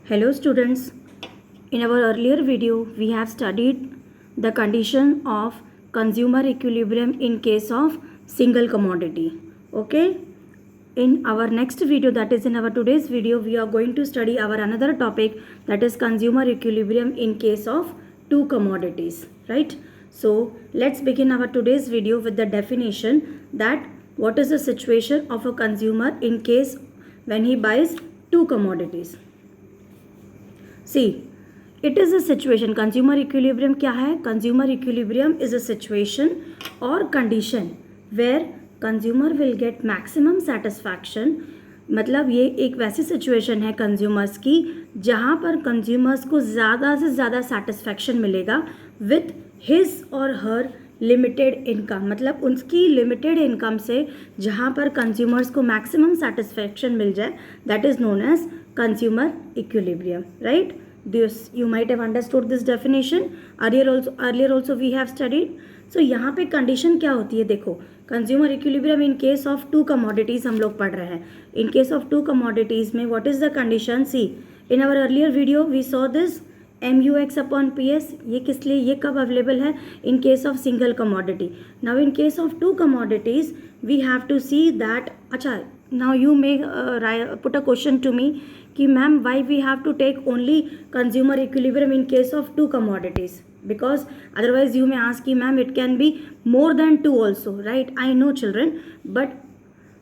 Hello students, in our earlier video we have studied the condition of consumer equilibrium in case of single commodity. Okay, in our next video, that is in our today's video, we are going to study our another topic, that is consumer equilibrium in case of two commodities, right? So let's begin our today's video with the definition that what is the situation of a consumer in case when he buys two commodities. See, it is a situation. Consumer equilibrium क्या है? Consumer equilibrium is a situation or condition where consumer will get maximum satisfaction. मतलब ये एक वैसी situation है consumers की जहाँ पर कंज्यूमर्स को ज़्यादा से ज़्यादा सेटिस्फैक्शन मिलेगा विथ हिज और हर लिमिटेड इनकम. मतलब उनकी लिमिटेड इनकम से जहाँ पर कंज्यूमर्स को मैक्सिमम सेटिस्फैक्शन मिल जाए, that is known as consumer equilibrium, right? This you might have understood this definition. Earlier also we have studied. So यहाँ पे condition क्या होती है? देखो, consumer equilibrium in case of two commodities हम लोग पढ़ रहे हैं. In case of two commodities में what is the condition? See, in our earlier video we saw this MUX upon PS. ये किस लिए, ये कब अवेलेबल है? In case of single commodity. Now in case of two commodities we have to see that. अच्छा, now you may put a question to me कि ma'am why we have to take only consumer equilibrium in case of two commodities, because otherwise you may ask कि ma'am it can be more than two also, right? I know children, but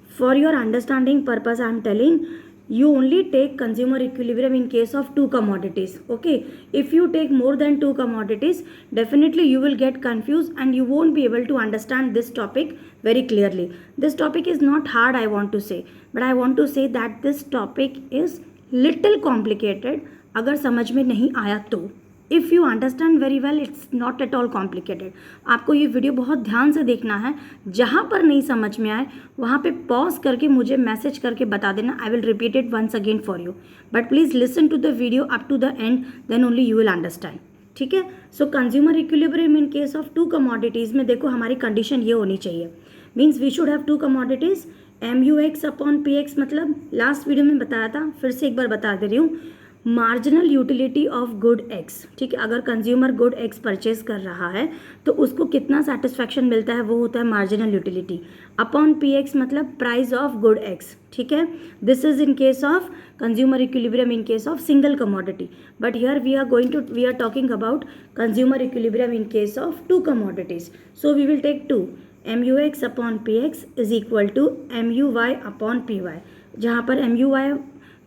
for your understanding purpose I am telling you only take consumer equilibrium in case of two commodities. Okay, if you take more than two commodities, definitely you will get confused and you won't be able to understand this topic very clearly. This topic is not hard, I want to say, but I want to say that this topic is little complicated. अगर समझ में नहीं आया तो if you understand very well, it's not at all complicated. आपको ये video बहुत ध्यान से देखना है. जहाँ पर नहीं समझ में आए वहाँ पे पॉज करके मुझे मैसेज करके बता देना. I will repeat it once again for you, but please listen to the video up to the end, then only you will understand. ठीक है. So consumer equilibrium in case of two commodities में देखो हमारी condition ये होनी चाहिए. Means we should have two commodities. MUX upon PX मतलब last video में बताया था, फिर से एक बार बता दे रही हूँ. Marginal utility of good X. ठीक है, अगर कंज्यूमर गुड एक्स परचेज कर रहा है तो उसको कितना सेटिस्फैक्शन मिलता है, वो होता है मार्जिनल यूटिलिटी अपॉन PX मतलब प्राइस ऑफ गुड एक्स. ठीक है, this is in case of consumer equilibrium in case of single commodity. But here we are talking about consumer equilibrium in case of two commodities. So we will take two. MUX upon PX is equal to MUY upon PY, जहाँ पर MUY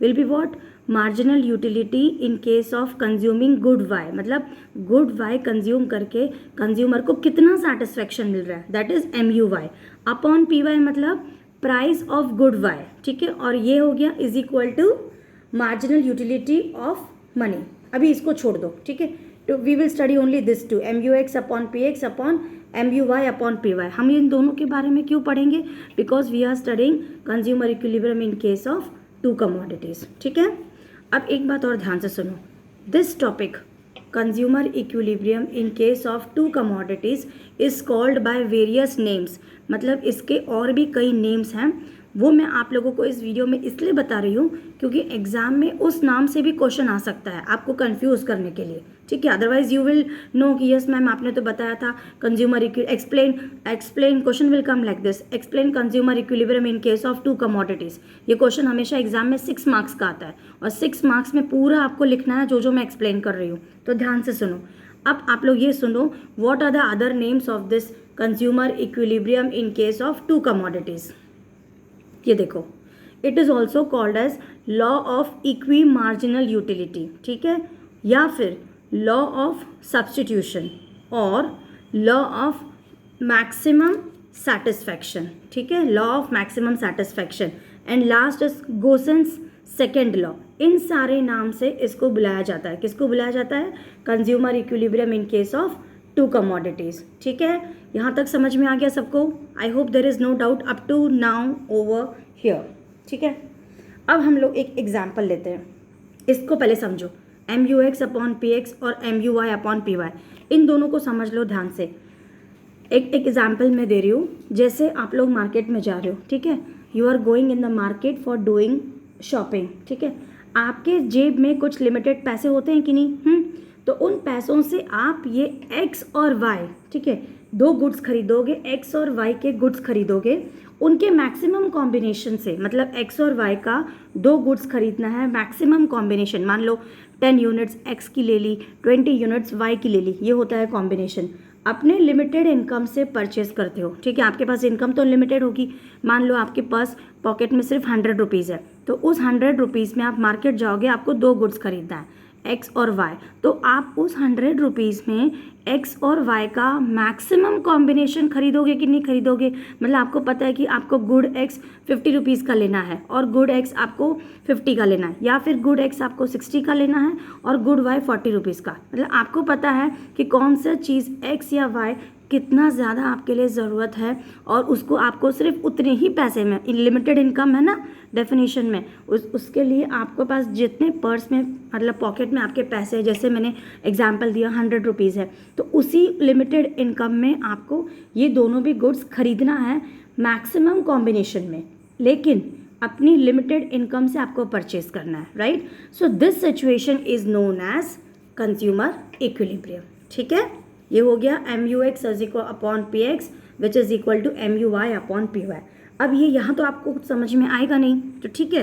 will be what? Marginal utility in case of consuming good Y. मतलब good Y consume करके consumer को कितना satisfaction मिल रहा है, that is MUY upon PY मतलब प्राइस ऑफ गुड वाई. ठीक है, और ये हो गया is equal to marginal utility of money. अभी इसको छोड़ दो. ठीक है, तो we will study only this two, MUX upon PX upon MUY upon PY. हम इन दोनों के बारे में क्यों पढ़ेंगे? Because we are studying consumer equilibrium in case of two commodities. ठीक है, अब एक बात और ध्यान से सुनो. This topic consumer equilibrium in case of two commodities is called by various names. मतलब इसके और भी कई नेम्स हैं, वो मैं आप लोगों को इस वीडियो में इसलिए बता रही हूँ क्योंकि एग्जाम में उस नाम से भी क्वेश्चन आ सकता है आपको कंफ्यूज करने के लिए. ठीक है, अदरवाइज यू विल नो कि यस मैम आपने तो बताया था consumer explain question will come like this, explain consumer equilibrium in case of two commodities. ये क्वेश्चन हमेशा एग्जाम में 6 मार्क्स का आता है और 6 मार्क्स में पूरा आपको लिखना है जो मैं एक्सप्लेन कर रही हूँ. तो ध्यान से सुनो. अब आप लोग ये सुनो, what are the other names of this consumer equilibrium in case of two commodities. ये देखो, it is also called as law of equi marginal utility. ठीक है, या फिर लॉ ऑफ सब्स्टिट्यूशन और लॉ ऑफ मैक्सिमम सेटिस्फैक्शन. ठीक है, law of maximum satisfaction and last is Gossen's second law. इन सारे नाम से इसको बुलाया जाता है. किसको बुलाया जाता है? Consumer equilibrium in case of two commodities. ठीक है, यहाँ तक समझ में आ गया सबको? I hope there is no doubt up to now over here. ठीक है, अब हम लोग एक एग्जाम्पल लेते हैं. इसको पहले समझो. MUX अपॉन PX और MUY अपॉन PY, इन दोनों को समझ लो ध्यान से. एक एग्जाम्पल मैं दे रही हूँ. जैसे आप लोग मार्केट में जा रहे हो. ठीक है, you are going in the market for doing shopping. ठीक है, आपके जेब में कुछ लिमिटेड पैसे होते हैं कि नहीं? तो उन पैसों से आप ये एक्स और वाई, ठीक है, दो गुड्स खरीदोगे, एक्स और वाई के गुड्स खरीदोगे, उनके मैक्सिमम कॉम्बिनेशन से, मतलब एक्स और वाई का दो गुड्स खरीदना है, मैक्सिमम कॉम्बिनेशन, मान लो 10 यूनिट्स एक्स की ले ली, 20 यूनिट्स वाई की ले ली, ये होता है कॉम्बिनेशन। अपने लिमिटेड इनकम से परचेज करते हो, ठीक है, आपके पास इनकम तो लिमिटेड होगी, मान लो आपके पास पॉकेट में सिर्फ 100 रुपीज़ है, तो उस 100 रुपीज़ में आप मार्केट जाओगे, आपको दो गुड्स खरीदना है, एक्स और वाई, तो आप उस 100 रुपीज़ में एक्स और वाई का मैक्सिमम कॉम्बिनेशन खरीदोगे कि नहीं खरीदोगे? मतलब आपको पता है कि आपको गुड एक्स 50 रुपीज़ का लेना है और गुड एक्स आपको 50 का लेना है, या फिर गुड एक्स आपको 60 का लेना है और गुड वाई 40 रुपीज़ का। मतलब आपको पता है कि कौन सा चीज़ एक्स या वाई कितना ज़्यादा आपके लिए ज़रूरत है, और उसको आपको सिर्फ उतने ही पैसे में, लिमिटेड इनकम है ना डेफिनेशन में, उसके लिए आपके पास जितने पर्स में, मतलब पॉकेट में आपके पैसे, जैसे मैंने एग्जांपल दिया 100 रुपीज़ है, तो उसी लिमिटेड इनकम में आपको ये दोनों भी गुड्स खरीदना है मैक्सिमम कॉम्बिनेशन में, लेकिन अपनी लिमिटेड इनकम से आपको परचेज करना है, right? So this situation is known as consumer equilibrium, ठीक है? ये हो गया MUX upon PX which is equal to MUY upon PY। अब ये यहाँ तो आपको कुछ समझ में आएगा नहीं, तो ठीक है,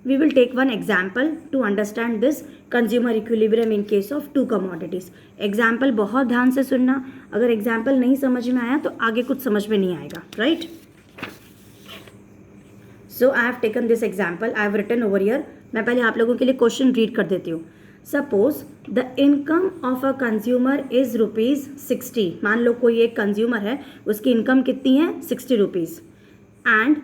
we will take one example to understand this consumer equilibrium in case of two commodities. Example बहुत ध्यान से सुनना, अगर एग्जाम्पल नहीं समझ में आया तो आगे कुछ समझ में नहीं आएगा, right? So I have taken this example, I have written over here. मैं पहले आप लोगों के लिए क्वेश्चन रीड कर देती हूँ। Suppose the income of a consumer is ₹60। मान लो कोई एक कंज्यूमर है, उसकी इनकम कितनी है? 60 rupees, and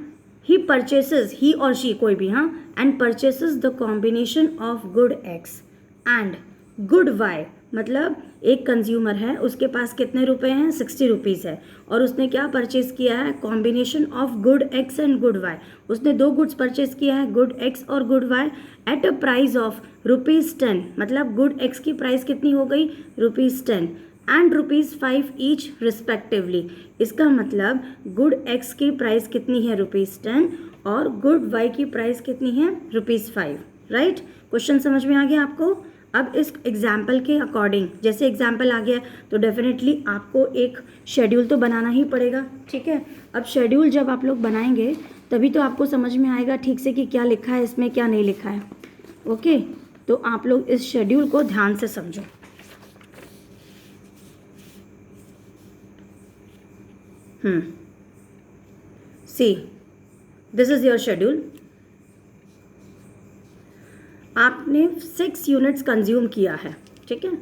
he purchases, he और शी कोई भी, हाँ, and purchases the combination of good X and good Y. मतलब एक कंज्यूमर है, उसके पास कितने रुपए हैं? 60 रुपीज़ है, और उसने क्या परचेज किया है? Combination of good X and good Y. उसने दो गुड्स परचेज किया है, गुड एक्स और good Y, at a price of ₹10। मतलब गुड एक्स की प्राइस कितनी हो गई? ₹10 एंड ₹5 ईच रिस्पेक्टिवली। इसका मतलब गुड एक्स की प्राइस कितनी है? ₹10, और गुड वाई की प्राइस कितनी है? ₹5, राइट? क्वेश्चन समझ में आ गया आपको? अब इस एग्जाम्पल के अकॉर्डिंग, जैसे एग्जाम्पल आ गया तो डेफिनेटली आपको एक शेड्यूल तो बनाना ही पड़ेगा, ठीक है? अब शेड्यूल जब आप लोग बनाएंगे तभी तो आपको समझ में आएगा ठीक से कि क्या लिखा है इसमें, क्या नहीं लिखा है। ओके, तो आप लोग इस शेड्यूल को ध्यान से समझो। सी, दिस इज योर शेड्यूल। आपने 6 यूनिट्स कंज्यूम किया है, ठीक है?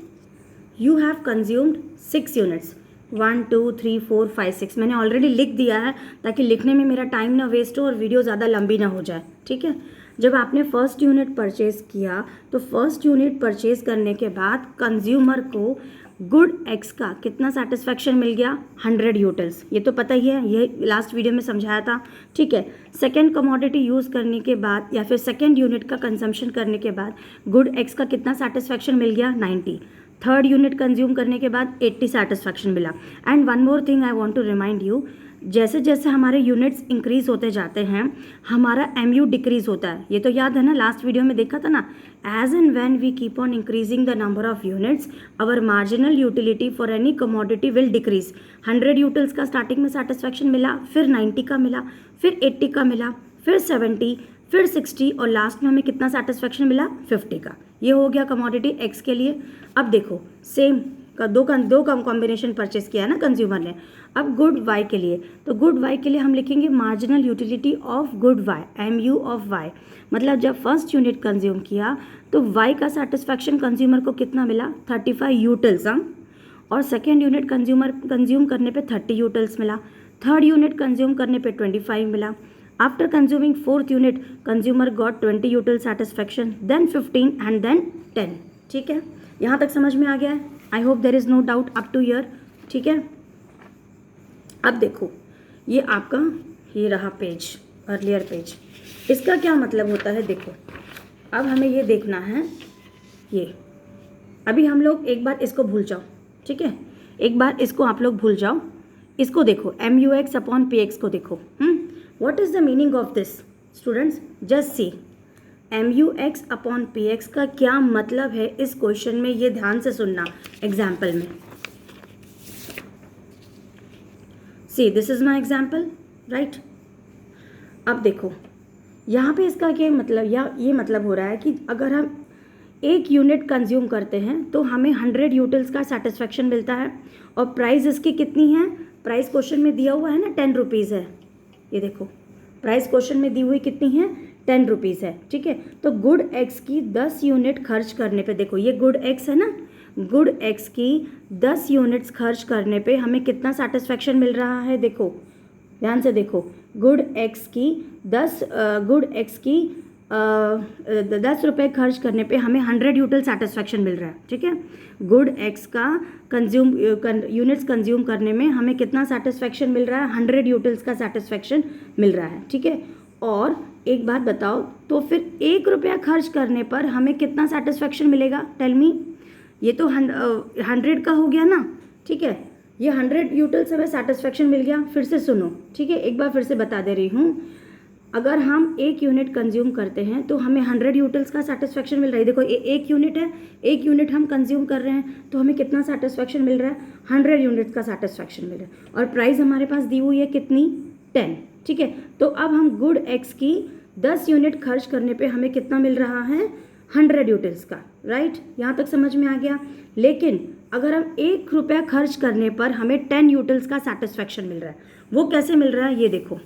You have consumed 6 units, 1 2 3 4 5 6। मैंने ऑलरेडी लिख दिया है ताकि लिखने में मेरा टाइम ना वेस्ट हो और वीडियो ज़्यादा लंबी ना हो जाए, ठीक है? जब आपने फर्स्ट यूनिट परचेज़ किया तो फर्स्ट यूनिट परचेज़ करने के बाद कंज्यूमर को गुड एक्स का कितना सेटिस्फैक्शन मिल गया? 100 यूटिल्स। ये तो पता ही है, ये लास्ट वीडियो में समझाया था, ठीक है? सेकेंड कमोडिटी यूज़ करने के बाद या फिर सेकेंड यूनिट का कंजम्पशन करने के बाद गुड एक्स का कितना सेटिस्फैक्शन मिल गया? 90। थर्ड यूनिट कंज्यूम करने के बाद 80 सेटिस्फैक्शन मिला। And one more thing I want to remind you, जैसे जैसे हमारे यूनिट्स इंक्रीज होते जाते हैं हमारा MU डिक्रीज होता है। ये तो याद है ना, लास्ट वीडियो में देखा था ना, as and when we keep on increasing the number of units our marginal utility for any commodity will decrease. 100 utils का स्टार्टिंग में सेटिस्फैक्शन मिला, फिर 90 का मिला, फिर 80 का मिला, फिर 70, फिर 60, और लास्ट में हमें कितना सेटिस्फैक्शन मिला? 50 का। ये हो गया कमोडिटी एक्स के लिए। अब देखो सेम दो कॉम्बिनेशन परचेस किया है ना कंज्यूमर ने। अब गुड वाई के लिए, तो गुड वाई के लिए हम लिखेंगे marginal utility of good Y, MU of Y. मतलब जब फर्स्ट यूनिट कंज्यूम किया तो वाई का सेटिस्फैक्शन कंज्यूमर को कितना मिला? 35 यूटिल्स, और सेकेंड यूनिट कंज्यूम करने पे 30 यूटिल्स मिला, थर्ड यूनिट कंज्यूम करने पे 25 मिला। After consuming fourth unit consumer got 20 util satisfaction, then 15 and then 10। ठीक है, यहाँ तक समझ में आ गया है? I hope there is no doubt up to here. ठीक है, अब देखो ये आपका ये रहा पेज, अर्लियर पेज। इसका क्या मतलब होता है? देखो अब हमें ये देखना है, ये अभी हम लोग एक बार इसको भूल जाओ, ठीक है, एक बार इसको आप लोग भूल जाओ। इसको देखो MUX अपॉन PX को देखो। What is the meaning of this students? Just see, M U X upon P X का क्या मतलब है इस क्वेश्चन में, ये ध्यान से सुनना एग्जाम्पल में। See this is my example, right. अब देखो यहाँ पे इसका क्या मतलब, या ये मतलब हो रहा है कि अगर हम 1 यूनिट कंज्यूम करते हैं तो हमें 100 यूटिल्स का सेटिस्फेक्शन मिलता है, और प्राइस इसकी कितनी है, प्राइस क्वेश्चन में दिया हुआ है ना 10 रुपीज़ है, ये देखो प्राइस क्वेश्चन में दी हुई कितनी है 10 रुपीज़ है, ठीक है। तो गुड एक्स की 10 यूनिट खर्च करने पे, देखो ये गुड एक्स है ना, गुड एक्स की 10 यूनिट्स खर्च करने पे हमें कितना सेटिस्फेक्शन मिल रहा है, देखो ध्यान से देखो, गुड एक्स की 10 रुपये खर्च करने पे हमें 100 यूटिल सेटिस्फेक्शन मिल रहा है, ठीक है। गुड एक्स का यूनिट्स कंज्यूम करने में हमें कितना सेटिस्फेक्शन मिल रहा है, 100 यूटिल्स का सेटिस्फेक्शन मिल रहा है, ठीक है। और एक बात बताओ, तो फिर 1 रुपया खर्च करने पर हमें कितना सेटिस्फेक्शन मिलेगा, टेल मी। ये तो 100 का हो गया ना, ठीक है, ये 100 यूटिल्स हमें सेटिस्फेक्शन मिल गया। फिर से सुनो, ठीक है, एक बार फिर से बता दे रही हूँ, अगर हम 1 यूनिट कंज्यूम करते हैं तो हमें 100 यूटिल्स का सेटिस्फेक्शन मिल रहा है। देखो 1 यूनिट है, 1 यूनिट हम कंज्यूम कर रहे हैं तो हमें कितना सेटिस्फेक्शन मिल रहा है, 100 यूनिट्स का सेटिस्फेक्शन मिल रहा है, और प्राइस हमारे पास दी हुई है कितनी 10, ठीक है। तो अब हम गुड एक्स की 10 यूनिट खर्च करने पे हमें कितना मिल रहा है, 100 यूटिल्स का, राइट। यहाँ तक समझ में आ गया। लेकिन अगर हम 1 रुपया खर्च करने पर हमें 10 यूटिल्स का सेटिस्फेक्शन मिल रहा है, वो कैसे मिल रहा है, ये देखो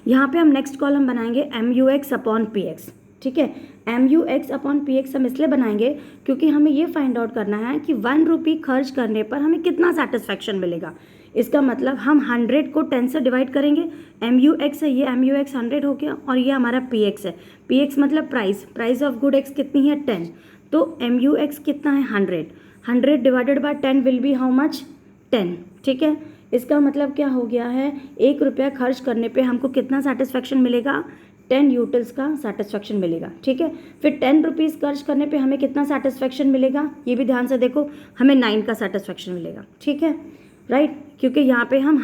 यहाँ पे हम नेक्स्ट कॉलम बनाएंगे M U X upon P X, ठीक है। M U X upon P X हम इसलिए बनाएंगे क्योंकि हमें ये फाइंड आउट करना है कि 1 रुपी खर्च करने पर हमें कितना सेटिस्फेक्शन मिलेगा। इसका मतलब हम 100 को 10 से डिवाइड करेंगे, एम यू एक्स है, ये एम यू एक्स 100 हो गया, और ये हमारा पी एक्स है, पी एक्स मतलब प्राइस ऑफ गुड एक्स कितनी है 10, तो एम यू एक्स कितना है 100 divided by 10 will be how much 10, ठीक है। इसका मतलब क्या हो गया है, 1 रुपया खर्च करने पे हमको कितना सेटिस्फेक्शन मिलेगा, 10 यूटिल्स का सेटिस्फेक्शन मिलेगा, ठीक है। फिर 10 रुपीज़ खर्च करने पे हमें कितना सेटिस्फेक्शन मिलेगा, ये भी ध्यान से देखो, हमें 9 का सेटिस्फेक्शन मिलेगा, ठीक है, राइट। क्योंकि यहाँ पे हम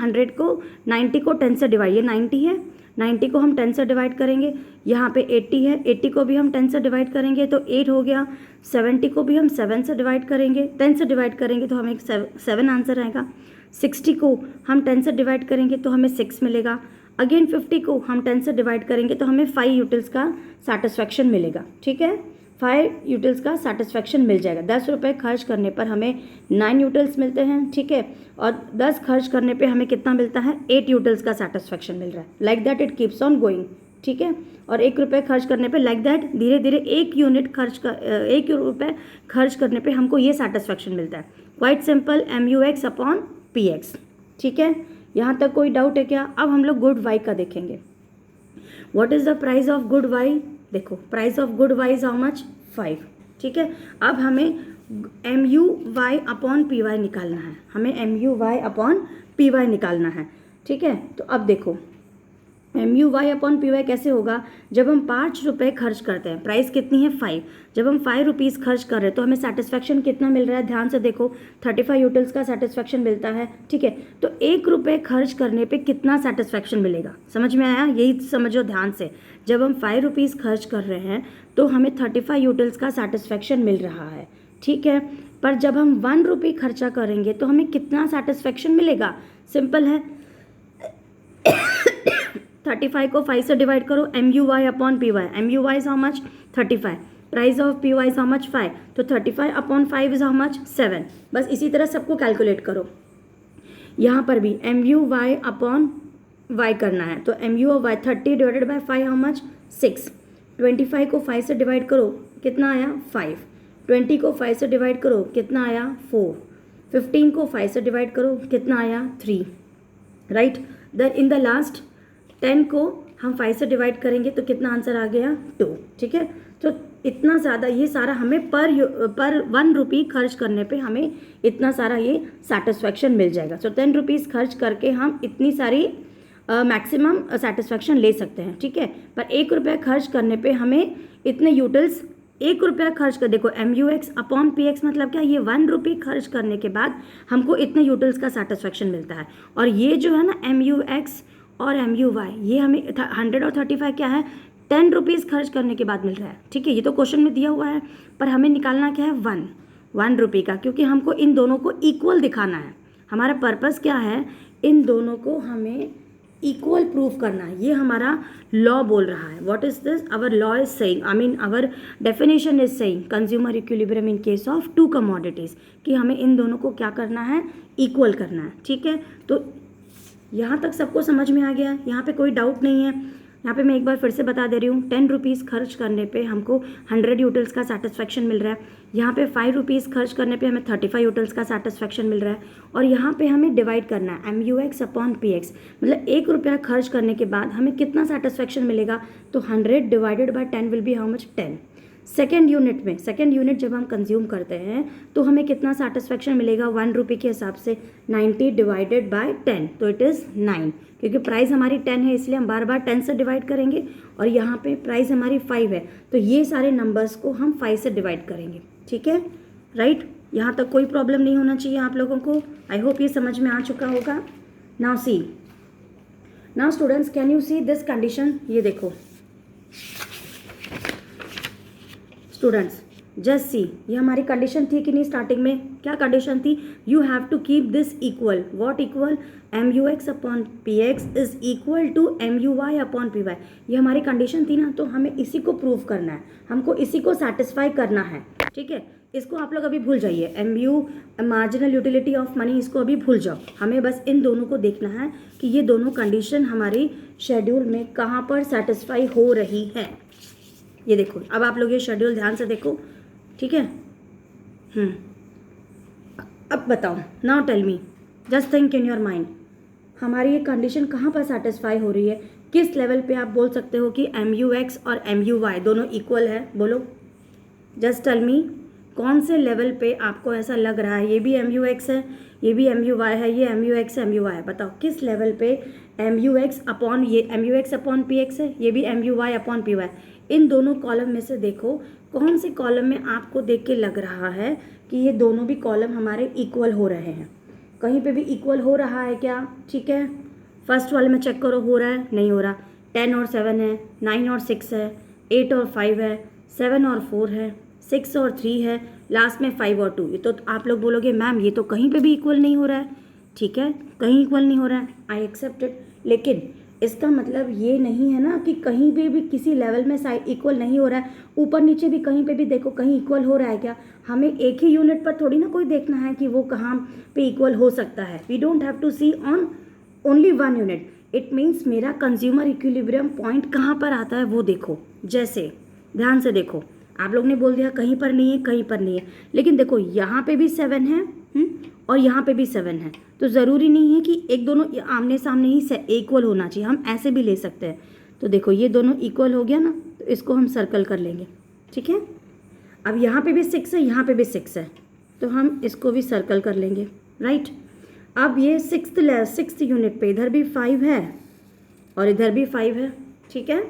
90 को 10 से डिवाइड, ये 90 है, 90 को हम 10 से डिवाइड करेंगे, यहाँ पे 80 है, 80 को भी हम 10 से डिवाइड करेंगे तो 8 हो गया, 70 को भी हम 7 से डिवाइड करेंगे, 10 से डिवाइड करेंगे तो हमें 7 आंसर आएगा, 60 को हम 10 से डिवाइड करेंगे तो हमें 6 मिलेगा, अगेन 50 को हम 10 से डिवाइड करेंगे तो हमें 5 यूटिल्स का सेटिस्फेक्शन मिलेगा, ठीक है, 5 यूटिल्स का सेटिस्फेक्शन मिल जाएगा। 10 रुपये खर्च करने पर हमें 9 यूटिल्स मिलते हैं, ठीक है, और 10 खर्च करने पे हमें कितना मिलता है, 8 यूटिल्स का सेटिस्फेक्शन मिल रहा है। Like that it keeps on going, ठीक है। और 1 रुपये खर्च करने पे लाइक दैट धीरे धीरे 1 रुपये खर्च करने पे हमको ये सेटिस्फेक्शन मिलता है। Quite simple, M U X upon P X, ठीक है। यहाँ तक कोई डाउट है क्या? अब हम लोग गुड वाई का देखेंगे। What is the price of good Y, देखो price of good Y is how much 5, ठीक है। अब हमें M U Y upon P Y निकालना है, हमें M U Y upon P Y निकालना है, ठीक है। तो अब देखो M U Y upon P Y कैसे होगा, जब हम 5 रुपये खर्च करते हैं, प्राइस कितनी है 5, जब हम 5 रुपीज़ खर्च कर रहे हैं तो हमें सेटिस्फेक्शन कितना मिल रहा है, ध्यान से देखो 35 यूटिल्स का सेटिस्फेक्शन मिलता है, ठीक है। तो 1 रुपये खर्च करने पे कितना सेटिस्फेक्शन मिलेगा, समझ में आया, यही समझो ध्यान से। जब हम 5 रुपीज़ खर्च कर रहे हैं तो हमें 35 यूटिल्स का सेटिस्फेक्शन मिल रहा है, ठीक है। पर जब हम 1 रुपये खर्चा करेंगे तो हमें कितना सेटिस्फेक्शन मिलेगा, सिंपल है 35 को 5 से डिवाइड करो, M U Y upon P Y, M U Y is how much 35, price of P Y is how much 5, तो 35 अपॉन 5 इज हाउ मच 7। बस इसी तरह सबको कैलकुलेट करो। यहाँ पर भी M U Y upon Y करना है, तो M U Y 30 divided by 5 how much 6, 25 को 5 से डिवाइड करो कितना आया 5, 20 को 5 से डिवाइड करो कितना आया 4, 15 को 5 से डिवाइड करो कितना आया 3, right. Then in the last 10 को हम 5 से डिवाइड करेंगे तो कितना आंसर आ गया 2, ठीक है। तो इतना ज़्यादा ये सारा हमें पर 1 रुपी खर्च करने पे हमें इतना सारा ये सेटिस्फेक्शन मिल जाएगा। सो 10 रुपीज़ खर्च करके हम इतनी सारी मैक्सिमम सेटिस्फेक्शन ले सकते हैं, ठीक है। पर 1 रुपया खर्च करने पे हमें इतने यूटिल्स, 1 रुपया खर्च कर, देखो M U X upon P X मतलब क्या, ये 1 रुपी खर्च करने के बाद हमको इतने यूटिल्स का सेटिस्फेक्शन मिलता है। और ये जो है ना एम यू एक्स और एम यू वाई, ये हमें 100 और 35 क्या है ₹10 खर्च करने के बाद मिल रहा है, ठीक है। ये तो क्वेश्चन में दिया हुआ है, पर हमें निकालना क्या है, वन रुपये का, क्योंकि हमको इन दोनों को इक्वल दिखाना है। हमारा पर्पस क्या है, इन दोनों को हमें इक्वल प्रूफ करना है। ये हमारा लॉ बोल रहा है। What is this, our law is saying, I mean our definition is saying consumer equilibrium in case of two commodities, कि हमें इन दोनों को क्या करना है, इक्वल करना है, ठीक है। तो यहाँ तक सबको समझ में आ गया, यहाँ पे कोई डाउट नहीं है। यहाँ पे मैं एक बार फिर से बता दे रही हूँ, ₹10 खर्च करने पे हमको 100 यूटिल्स का सेटिस्फेक्शन मिल रहा है। यहाँ पे ₹5 खर्च करने पे हमें 35 यूटिल्स का सेटिस्फेक्शन मिल रहा है। और यहाँ पे हमें डिवाइड करना है MUX/PX, मतलब ₹1 खर्च करने के बाद हमें कितना सेटिस्फेक्शन मिलेगा, तो 100 divided by 10 will be how much, 10। Second unit जब हम कंज्यूम करते हैं तो हमें कितना सेटिस्फेक्शन मिलेगा, ₹1 के हिसाब से 90 डिवाइडेड बाय 10, तो इट इज़ 9। क्योंकि प्राइस हमारी 10 है, इसलिए हम बार बार 10 से डिवाइड करेंगे। और यहाँ पे प्राइस हमारी 5 है, तो ये सारे नंबर्स को हम 5 से डिवाइड करेंगे, ठीक है, राइट। यहाँ तक कोई प्रॉब्लम नहीं होना चाहिए आप लोगों को। आई होप ये समझ में आ चुका होगा। Now see, now students, can you see this condition, ये देखो स्टूडेंट्स, जस्ट सी, ये हमारी कंडीशन थी कि नहीं, स्टार्टिंग में क्या कंडीशन थी, you have to keep this equal, what equal, MUX/PX is equal to MUY/PY। ये हमारी कंडीशन थी ना, तो हमें इसी को प्रूव करना है, हमको इसी को सेटिस्फाई करना है, ठीक है। इसको आप लोग अभी भूल जाइए, MU marginal utility of money, इसको अभी भूल जाओ। हमें बस इन दोनों को देखना है कि ये दोनों कंडीशन हमारी शेड्यूल में कहाँ पर सेटिस्फाई हो रही है। ये देखो, अब आप लोग ये शेड्यूल ध्यान से देखो, ठीक है। अब बताओ, now tell me, just think in your mind, हमारी ये कंडीशन कहाँ पर सेटिस्फाई हो रही है, किस लेवल पे आप बोल सकते हो कि MUX और MUY दोनों इक्वल है, बोलो, जस्ट टेल मी, कौन से लेवल पे आपको ऐसा लग रहा है, ये भी MUX है, ये भी MUY है, ये MUX MUY है, बताओ किस लेवल पे MUX/PX है, ये भी MUY/PY। इन दोनों कॉलम में से देखो कौन से कॉलम में आपको देख के लग रहा है कि ये दोनों भी कॉलम हमारे इक्वल हो रहे हैं। कहीं पे भी इक्वल हो रहा है क्या, ठीक है। फर्स्ट वाले में चेक करो, हो रहा है, नहीं हो रहा। 10 और 7 है, 9 और 6 है, 8 और 5 है, 7 और 4 है, 6 और 3 है, लास्ट में 5 और 2। ये तो आप लोग बोलोगे मैम ये तो कहीं पे भी इक्वल नहीं हो रहा है, ठीक है, कहीं इक्वल नहीं हो रहा है, आई एक्सेप्ट इट। लेकिन इसका मतलब ये नहीं है ना कि कहीं भी किसी लेवल में इक्वल नहीं हो रहा है, ऊपर नीचे भी कहीं पे भी देखो कहीं इक्वल हो रहा है क्या। हमें एक ही यूनिट पर थोड़ी ना कोई देखना है कि वो कहाँ पे इक्वल हो सकता है। We don't have to see on only one unit. It means मेरा कंज्यूमर इक्विलिब्रियम पॉइंट कहाँ पर आता है वो देखो। जैसे ध्यान से देखो, आप लोग ने बोल दिया कहीं पर नहीं है, कहीं पर नहीं है, लेकिन देखो यहाँ पे भी 7 है और यहाँ पे भी 7 है, तो ज़रूरी नहीं है कि एक दोनों आमने सामने ही इक्वल होना चाहिए, हम ऐसे भी ले सकते हैं। तो देखो ये दोनों इक्वल हो गया ना, तो इसको हम सर्कल कर लेंगे, ठीक है। अब यहाँ पे भी 6 है, यहाँ पे भी 6 है, तो हम इसको भी सर्कल कर लेंगे, राइट। अब ये 6th यूनिट पे इधर भी 5 है और इधर भी 5 है, ठीक है।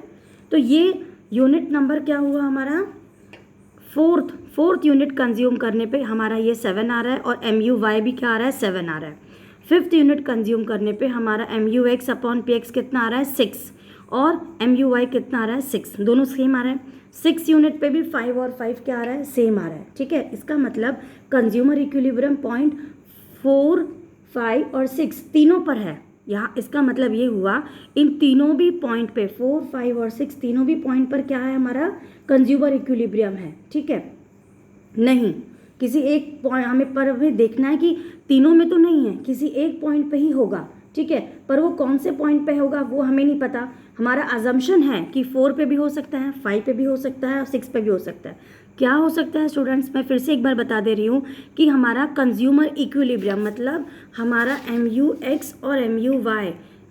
तो ये यूनिट नंबर क्या हुआ हमारा, फोर्थ यूनिट कंज्यूम करने पे हमारा ये 7 आ रहा है और MUY भी क्या आ रहा है, 7 आ रहा है। 5th यूनिट कंज्यूम करने पे हमारा MUX/PX कितना आ रहा है, 6, और MUY कितना आ रहा है, 6, दोनों सेम आ रहा है। 6 यूनिट पे भी 5 और 5 क्या आ रहा है, सेम आ रहा है, ठीक है। इसका मतलब कंज्यूमर इक्विलिब्रियम पॉइंट 4, 5 और 6 तीनों पर है। यहाँ इसका मतलब ये हुआ इन तीनों भी पॉइंट पे 4, 5 और 6 तीनों भी पॉइंट पर क्या है, हमारा कंज्यूमर इक्विलिब्रियम है, ठीक है। नहीं, किसी एक पॉइंट हमें पर भी देखना है कि तीनों में तो नहीं है, किसी एक पॉइंट पे ही होगा, ठीक है। पर वो कौन से पॉइंट पे होगा वो हमें नहीं पता। हमारा अजम्पशन है कि 4 पे भी हो सकता है, 5 पे भी हो सकता है और 6 पे भी हो सकता है। क्या हो सकता है स्टूडेंट्स, मैं फिर से एक बार बता दे रही हूँ कि हमारा कंज्यूमर इक्विलिब्रियम मतलब हमारा MUX और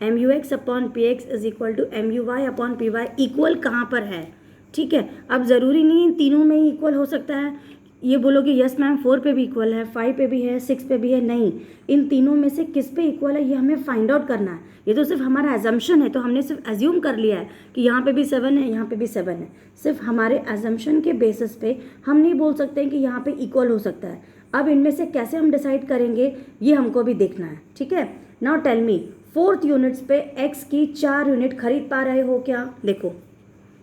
MUX/PX is equal to MUY/PY equal कहाँ पर है, ठीक है। अब ज़रूरी नहीं तीनों में ही इक्वल हो सकता है। ये बोलोगे यस मैम 4 पे भी इक्वल है, 5 पे भी है, 6 पे भी है, नहीं, इन तीनों में से किस पे इक्वल है ये हमें फाइंड आउट करना है। ये तो सिर्फ हमारा एजम्पशन है, तो हमने सिर्फ एज्यूम कर लिया है कि यहाँ पे भी 7 है, यहाँ पे भी 7 है। सिर्फ हमारे एजम्पशन के बेसिस पे हम नहीं बोल सकते हैं कि यहाँ पे इक्वल हो सकता है। अब इनमें से कैसे हम डिसाइड करेंगे ये हमको भी देखना है, ठीक है। Now tell me, 4th units पे X की 4 यूनिट खरीद पा रहे हो क्या, देखो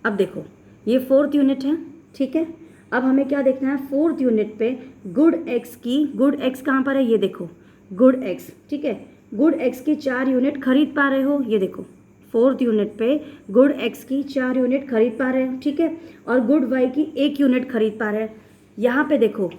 अब देखो ये 4th यूनिट है, ठीक है। अब हमें क्या देखना है, 4th यूनिट पे गुड एक्स की, गुड एक्स कहाँ पर है, ये देखो गुड एक्स, ठीक है। गुड एक्स की 4 यूनिट खरीद पा रहे हो, ये देखो 4th यूनिट पे गुड एक्स की 4 यूनिट खरीद पा रहे हो, ठीक है। और गुड वाई की 1 यूनिट खरीद पा रहे हैं। यहाँ पे देखो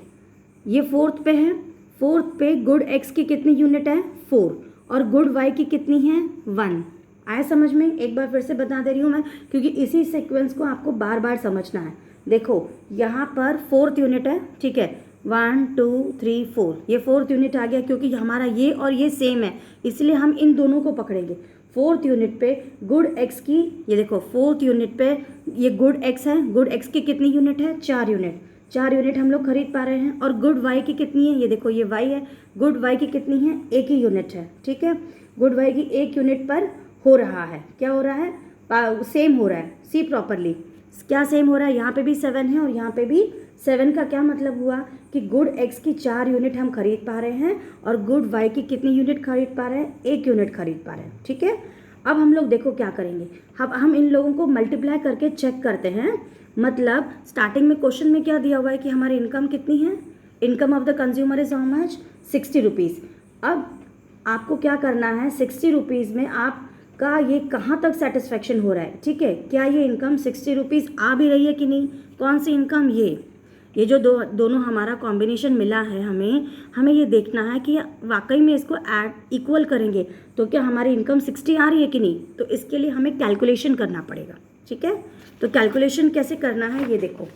ये 4th पे है, 4th पे गुड एक्स की कितनी यूनिट है, 4, और गुड वाई की कितनी है, 1। आया समझ में? एक बार फिर से बता दे रही हूँ मैं, क्योंकि इसी सीक्वेंस को आपको बार बार समझना है। देखो यहाँ पर 4th यूनिट है, ठीक है, 1 2 3 4, ये 4th यूनिट आ गया, क्योंकि हमारा ये और ये सेम है, इसलिए हम इन दोनों को पकड़ेंगे। 4th यूनिट पे गुड एक्स की, ये देखो 4th यूनिट पे ये गुड एक्स है, गुड एक्स की कितनी यूनिट है, 4 यूनिट, 4 यूनिट हम लोग खरीद पा रहे हैं। और गुड वाई की कितनी है, ये देखो ये वाई है, गुड वाई की कितनी है, 1 ही यूनिट है, ठीक है। गुड वाई की 1 यूनिट पर हो रहा है, क्या हो रहा है, सेम हो रहा है। सी प्रॉपरली, क्या सेम हो रहा है, यहाँ पे भी 7 है और यहाँ पे भी 7 का क्या मतलब हुआ कि गुड एक्स की 4 यूनिट हम खरीद पा रहे हैं और गुड वाई की कितनी यूनिट खरीद पा रहे हैं, 1 यूनिट खरीद पा रहे हैं, ठीक है। अब हम लोग देखो क्या करेंगे, अब हम इन लोगों को मल्टीप्लाई करके चेक करते हैं। मतलब स्टार्टिंग में क्वेश्चन में क्या दिया हुआ है कि हमारी इनकम कितनी है, income of the consumer is how much, 60 rupees. अब आपको क्या करना है, 60 रुपीज़ में आपका ये कहाँ तक सेटिस्फेक्शन हो रहा है, ठीक है। क्या ये इनकम 60 रुपीज़ आ भी रही है कि नहीं, कौन सी इनकम, ये जो दोनों हमारा कॉम्बिनेशन मिला है, हमें ये देखना है कि वाकई में इसको ऐड इक्वल करेंगे तो क्या हमारी इनकम 60 आ रही है कि नहीं। तो इसके लिए हमें कैलकुलेशन करना पड़ेगा, ठीक है। तो कैलकुलेशन कैसे करना है ये देखो,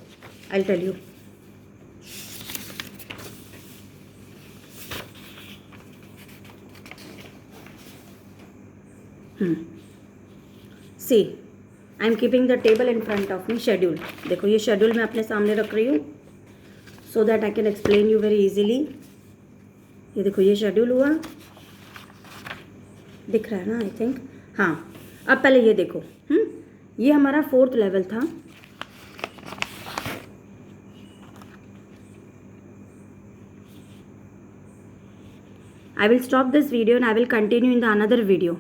I tell you. See I am keeping the table in front of me, schedule, देखो ये शेड्यूल मैं अपने सामने रख रही हूँ so that I can explain you very easily. ये देखो ये शेड्यूल हुआ, दिख रहा है ना, आई थिंक, हाँ। अब पहले ये देखो, ये हमारा 4th लेवल था, I will stop this video and I will continue in the another video.